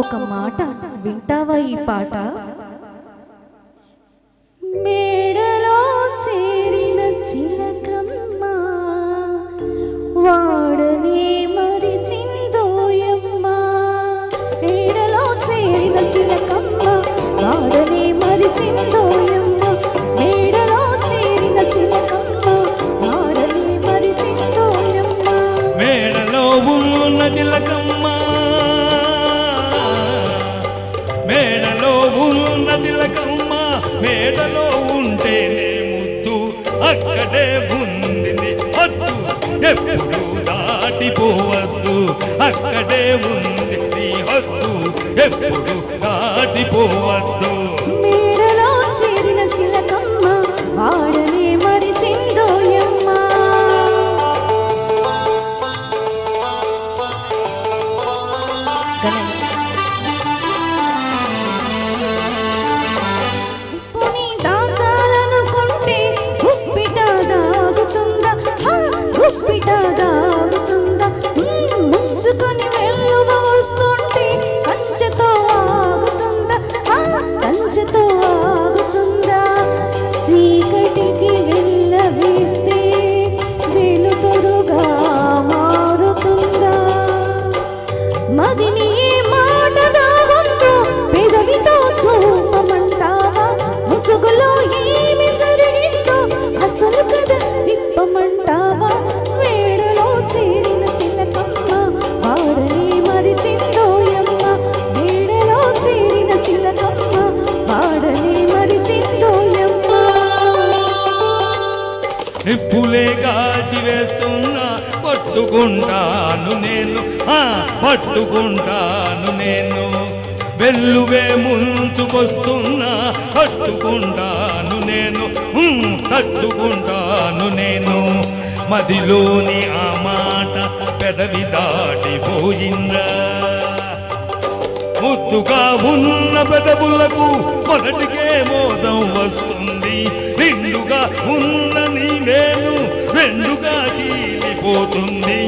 ఒక మాట వింటావా ఈ పాట? మేడలో చేరిన చిలకమ్మ వాడనే మరిచిందోయమ్మ. మేడలో చేరిన చిలకమ్మ వాడనే మరిచిందోయమ్మ. మేడలో చేరిన చిలకమ్మ వాడనే మరిచిందోయమ్మ. మేడలో ఉన్న చిలకమ్మ, మేడలో ఉన్న చిలకమ్మ, మేడలో ఉంటేనే ముద్దు అక్కడే ఉంది వద్దు ఎప్పుడు దాటిపోవద్దు. అక్కడే ఉంది వద్దు ఎప్పుడు దాటిపోవద్దు. మేడలో చేరిన చిలకమ్మ వాడనే మరిచిందోయమ్మ. పోనీ దాచాలనుకుంటే గుప్పిట దాగుతుందా? గుప్పిట దాగుతుందా? ముంచుకొని వెల్లువ వస్తుంటే కంచెతో ఆగుతుందా? కంచెతో ఆగుతుందా? చీకటికి వెళ్ళవేస్తే వెలుతురుగా మారుతుందా? మదిని ఏ మాట దాగుందో పెదవితో చూపమంటావా? ముసుగులో ఏమి జరిగిందో అసలు కథ విప్పమంటావా? మేడలో చేరిన చిలకమ్మ వాడనే మరిచిందోయమ్మ. మేడలో చేరిన చిలకమ్మ వాడనే మరిచిందోయమ్మ. నిప్పులే కాచి వేస్తున్నా పట్టుకుంటాను నేను, పట్టుకుంటాను నేను. వెల్లువే ముంచుకొస్తున్నా పట్టుకుంటాను నేను, పట్టుకుంటాను నేను. మదిలోని ఆ మాట పెదవి దాటిపోయిందా? ముద్దుగా ఉన్న పెదవులకు మొదటికే మోసం వస్తుంది. నిండుగా ఉన్న నీ నేను రెండుగా చీలిపోతుంది.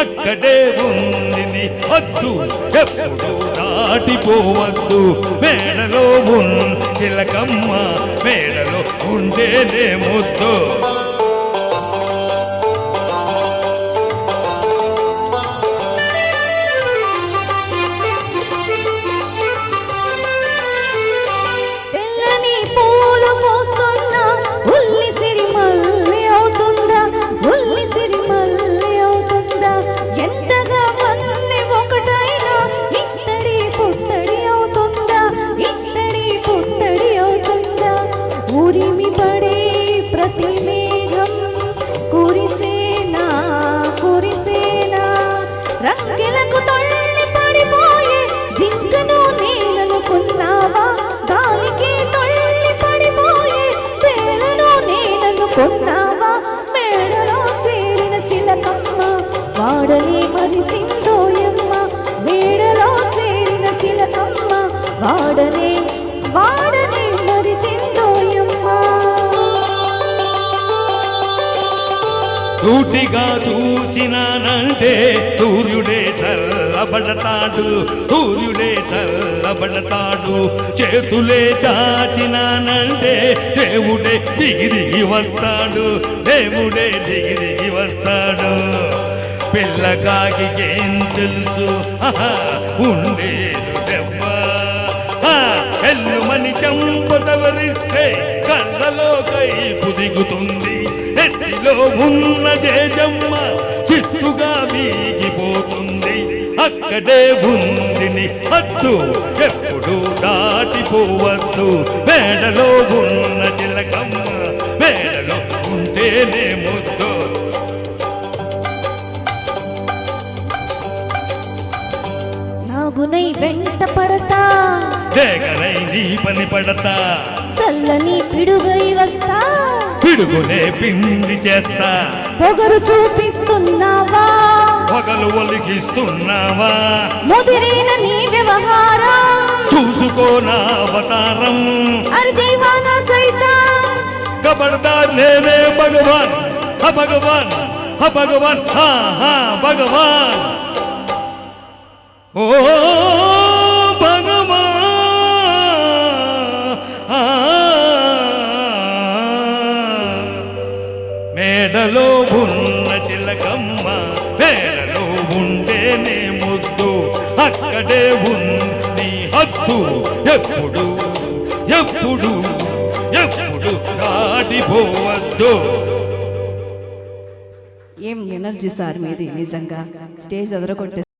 అక్కడే ఉంది వద్దు ఎప్పుడు దాటిపోవద్దు. మేడలో ఉన్న చిలకమ్మ మేడలో ఉండేనే ముద్దు. తెల్లని పూలు పోస్తున్నా ఉల్లి సిరిమల్లి అవుతుందా? ఉల్లి సిరిమల్లి అవుతుందా? ఎంతగా వన్నె ఒకటైనా ఇత్తడి పుట్టడి అవుతుందా? ఇత్తడి పుట్టడి అవుతుందా? ఉరిమి పడే ప్రతి మేఘం కురిసేనా కురిసేనా? రక్కెలకు తొల్లి పడిపోయే జింకను నేననుకున్నావా? గాలికి తొల్లి పడిపోయే వేళను నేననుకున్నావా? మేడలో చేరిన చిలకమ్మ వాడనే మరిచిందోయమ్మ. మేడలో చేరిన చిలకమ్మ వాడనే వాడనే మరిచిందోయమ్మ. సూటిగా చూసినానంటే సూర్యుడే చల్లబడతాడు, సూర్యుడే చల్లబడతాడు. చేతులే చాచినానంటే దేవుడే దిగి వస్తాడు, దేవుడే దిగి వస్తాడు. పిల్లగాకి ఏం తెలుసు ఉండేది దెబ్బ. ఎల్లుమని చెంప సవరిస్తే కళ్ళలో కైపు దిగుతుంది. నెత్తిలో ఉన్న జేజమ్మ చిత్తుగా వీగిపోతుంది. అక్కడే ఉంది వద్దు ఎప్పుడు దాటిపోవద్దు. మేడలో ఉన్న చిలకమ్మ మేడలో ఉంటేనే ముద్దు. నాగునై వెంట పడతా, వేగనై నీ పని పడతా, చల్లని పిడుగై వస్తా, పిడుగునే పిండి చేస్తా. పొగరు చూపిస్తున్నావా? పగలు ఒలిగిస్తున్నావా? ముదిరిన నీ వ్యవహారం చూసుకో నా అవతారం. అరే దేవానా సైతం खबरदार लेने भगवान, हा भगवान, हा भगवान, हाँ हाँ भगवान। ओ హద్దు ఎప్పుడు ఎప్పుడు ఎప్పుడు దాటిపోవద్దు. ఏం ఎనర్జీ సార్ మీది, నిజంగా స్టేజ్ అదరగొట్టే